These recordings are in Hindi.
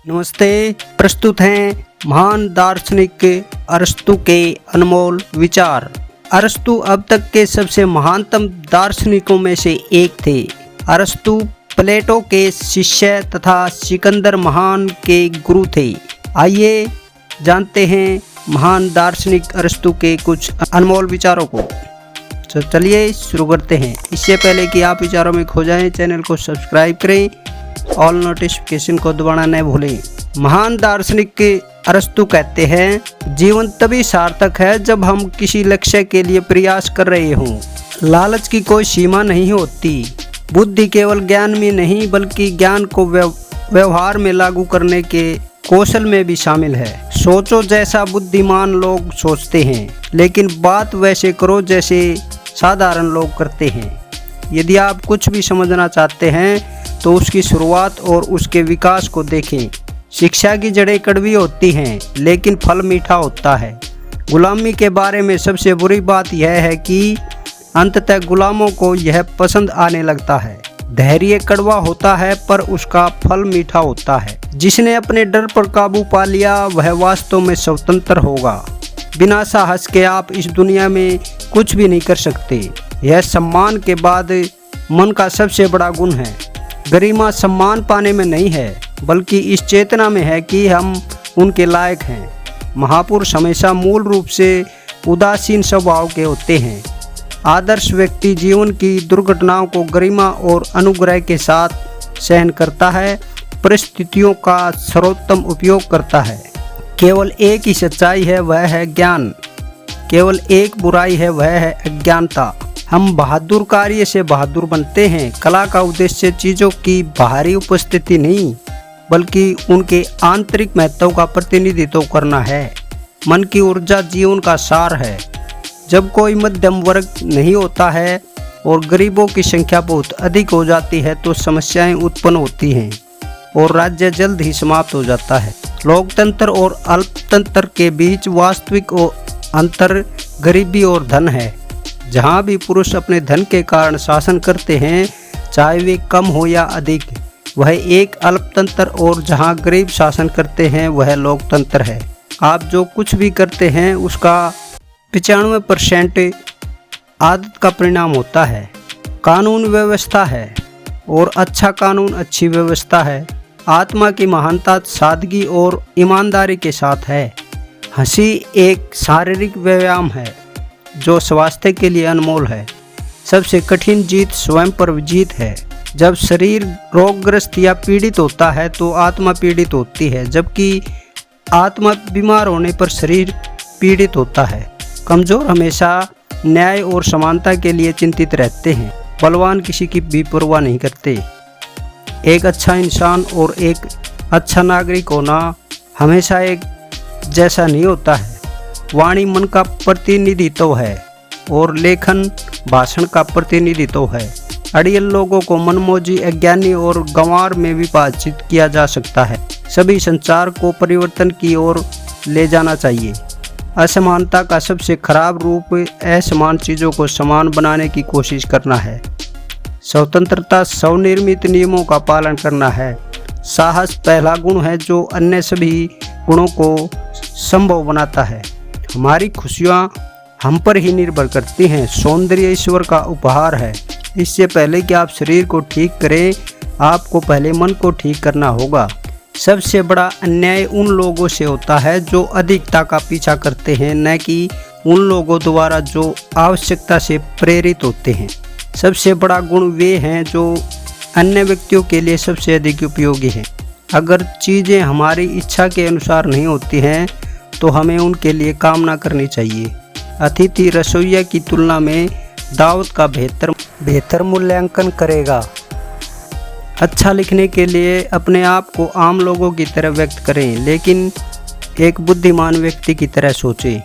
नमस्ते। प्रस्तुत हैं महान दार्शनिक अरस्तु के अनमोल विचार। अरस्तु अब तक के सबसे महानतम दार्शनिकों में से एक थे। अरस्तु प्लेटो के शिष्य तथा सिकंदर महान के गुरु थे। आइए जानते हैं महान दार्शनिक अरस्तु के कुछ अनमोल विचारों को। तो चलिए शुरू करते हैं। इससे पहले कि आप विचारों में खो जाएं, चैनल को सब्सक्राइब करें, ऑल नोटिफिकेशन को दबाना न भूलें। महान दार्शनिक अरस्तु कहते हैं, जीवन तभी सार्थक है जब हम किसी लक्ष्य के लिए प्रयास कर रहे हों। लालच की कोई सीमा नहीं होती। बुद्धि केवल ज्ञान में नहीं बल्कि ज्ञान को व्यवहार में लागू करने के कौशल में भी शामिल है। सोचो जैसा बुद्धिमान लोग सोचते हैं, लेकिन बात वैसे करो जैसे साधारण लोग करते हैं। यदि आप कुछ भी समझना चाहते हैं तो उसकी शुरुआत और उसके विकास को देखें। शिक्षा की जड़ें कड़वी होती हैं, लेकिन फल मीठा होता है। गुलामी के बारे में सबसे बुरी बात यह है कि अंततः गुलामों को यह पसंद आने लगता है। धैर्य कड़वा होता है पर उसका फल मीठा होता है। जिसने अपने डर पर काबू पा लिया वह वास्तव में स्वतंत्र होगा। बिना साहस के आप इस दुनिया में कुछ भी नहीं कर सकते। यह सम्मान के बाद मन का सबसे बड़ा गुण है। गरिमा सम्मान पाने में नहीं है, बल्कि इस चेतना में है कि हम उनके लायक हैं। महापुरुष हमेशा मूल रूप से उदासीन स्वभाव के होते हैं। आदर्श व्यक्ति जीवन की दुर्घटनाओं को गरिमा और अनुग्रह के साथ सहन करता है, परिस्थितियों का सर्वोत्तम उपयोग करता है। केवल एक ही सच्चाई है, वह है ज्ञान। केवल एक बुराई है, वह है अज्ञानता। हम बहादुर कार्य से बहादुर बनते हैं। कला का उद्देश्य चीज़ों की बाहरी उपस्थिति नहीं, बल्कि उनके आंतरिक महत्व का प्रतिनिधित्व करना है। मन की ऊर्जा जीवन का सार है। जब कोई मध्यम वर्ग नहीं होता है और गरीबों की संख्या बहुत अधिक हो जाती है तो समस्याएं उत्पन्न होती हैं और राज्य जल्द ही समाप्त हो जाता है। लोकतंत्र और अल्पतंत्र के बीच वास्तविक अंतर गरीबी और धन है। जहाँ भी पुरुष अपने धन के कारण शासन करते हैं, चाहे वे कम हो या अधिक, वह एक अल्पतंत्र, और जहाँ गरीब शासन करते हैं वह लोकतंत्र है। आप जो कुछ भी करते हैं उसका 95% आदत का परिणाम होता है। कानून व्यवस्था है और अच्छा कानून अच्छी व्यवस्था है। आत्मा की महानता सादगी और ईमानदारी के साथ है। हंसी एक शारीरिक व्यायाम है जो स्वास्थ्य के लिए अनमोल है। सबसे कठिन जीत स्वयं पर जीत है। जब शरीर रोगग्रस्त या पीड़ित होता है तो आत्मा पीड़ित होती है, जबकि आत्मा बीमार होने पर शरीर पीड़ित होता है। कमज़ोर हमेशा न्याय और समानता के लिए चिंतित रहते हैं। बलवान किसी की भी परवाह नहीं करते। एक अच्छा इंसान और एक अच्छा नागरिक होना हमेशा एक जैसा नहीं होता है। वाणी मन का प्रतिनिधित्व है और लेखन भाषण का प्रतिनिधित्व है। अड़ियल लोगों को मनमोजी, अज्ञानी और गंवार में विभाजित किया जा सकता है। सभी संचार को परिवर्तन की ओर ले जाना चाहिए। असमानता का सबसे खराब रूप असमान चीज़ों को समान बनाने की कोशिश करना है। स्वतंत्रता स्वनिर्मित नियमों का पालन करना है। साहस पहला गुण है जो अन्य सभी गुणों को संभव बनाता है। हमारी खुशियाँ हम पर ही निर्भर करती हैं। सौंदर्य ईश्वर का उपहार है। इससे पहले कि आप शरीर को ठीक करें, आपको पहले मन को ठीक करना होगा। सबसे बड़ा अन्याय उन लोगों से होता है जो अधिकता का पीछा करते हैं, न कि उन लोगों द्वारा जो आवश्यकता से प्रेरित होते हैं। सबसे बड़ा गुण वे हैं जो अन्य व्यक्तियों के लिए सबसे अधिक उपयोगी हैं। अगर चीज़ें हमारी इच्छा के अनुसार नहीं होती हैं तो हमें उनके लिए काम ना करनी चाहिए। अतिथि रसोइया की तुलना में दावत का बेहतर मूल्यांकन करेगा। अच्छा लिखने के लिए अपने आप को आम लोगों की तरह व्यक्त करें, लेकिन एक बुद्धिमान व्यक्ति की तरह सोचें।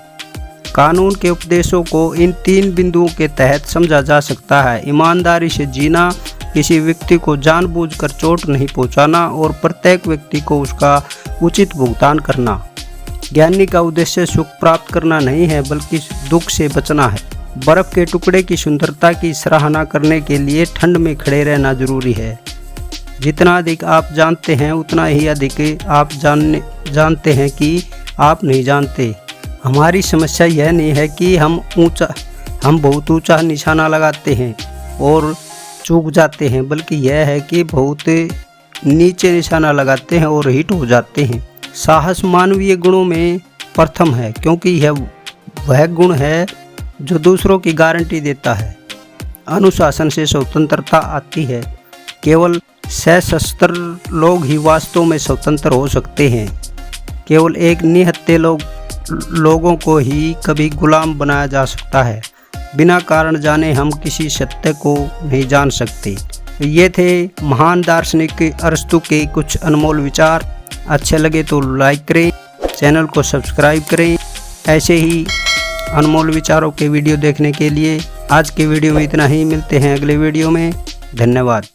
कानून के उपदेशों को इन 3 बिंदुओं के तहत समझा जा सकता है। ईमानदारी से जीना, किसी व्यक्ति को जानबूझकर चोट नहीं पहुंचाना और प्रत्येक व्यक्ति को उसका उचित भुगतान करना। ज्ञानी का उद्देश्य सुख प्राप्त करना नहीं है, बल्कि दुख से बचना है। बर्फ के टुकड़े की सुंदरता की सराहना करने के लिए ठंड में खड़े रहना जरूरी है। जितना अधिक आप जानते हैं उतना ही अधिक आप जानते हैं कि आप नहीं जानते। हमारी समस्या यह नहीं है कि हम बहुत ऊंचा निशाना लगाते हैं और चूक जाते हैं, बल्कि यह है कि बहुत नीचे निशाना लगाते हैं और हिट हो जाते हैं। साहस मानवीय गुणों में प्रथम है, क्योंकि यह वह गुण है जो दूसरों की गारंटी देता है। अनुशासन से स्वतंत्रता आती है। केवल सशस्त्र लोग ही वास्तव में स्वतंत्र हो सकते हैं। केवल एक निहत्थे लोगों को ही कभी गुलाम बनाया जा सकता है। बिना कारण जाने हम किसी सत्य को नहीं जान सकते। ये थे महान दार्शनिक अरस्तु के कुछ अनमोल विचार। अच्छे लगे तो लाइक करें, चैनल को सब्सक्राइब करें। ऐसे ही अनमोल विचारों के वीडियो देखने के लिए आज के वीडियो में इतना ही। मिलते हैं अगले वीडियो में। धन्यवाद।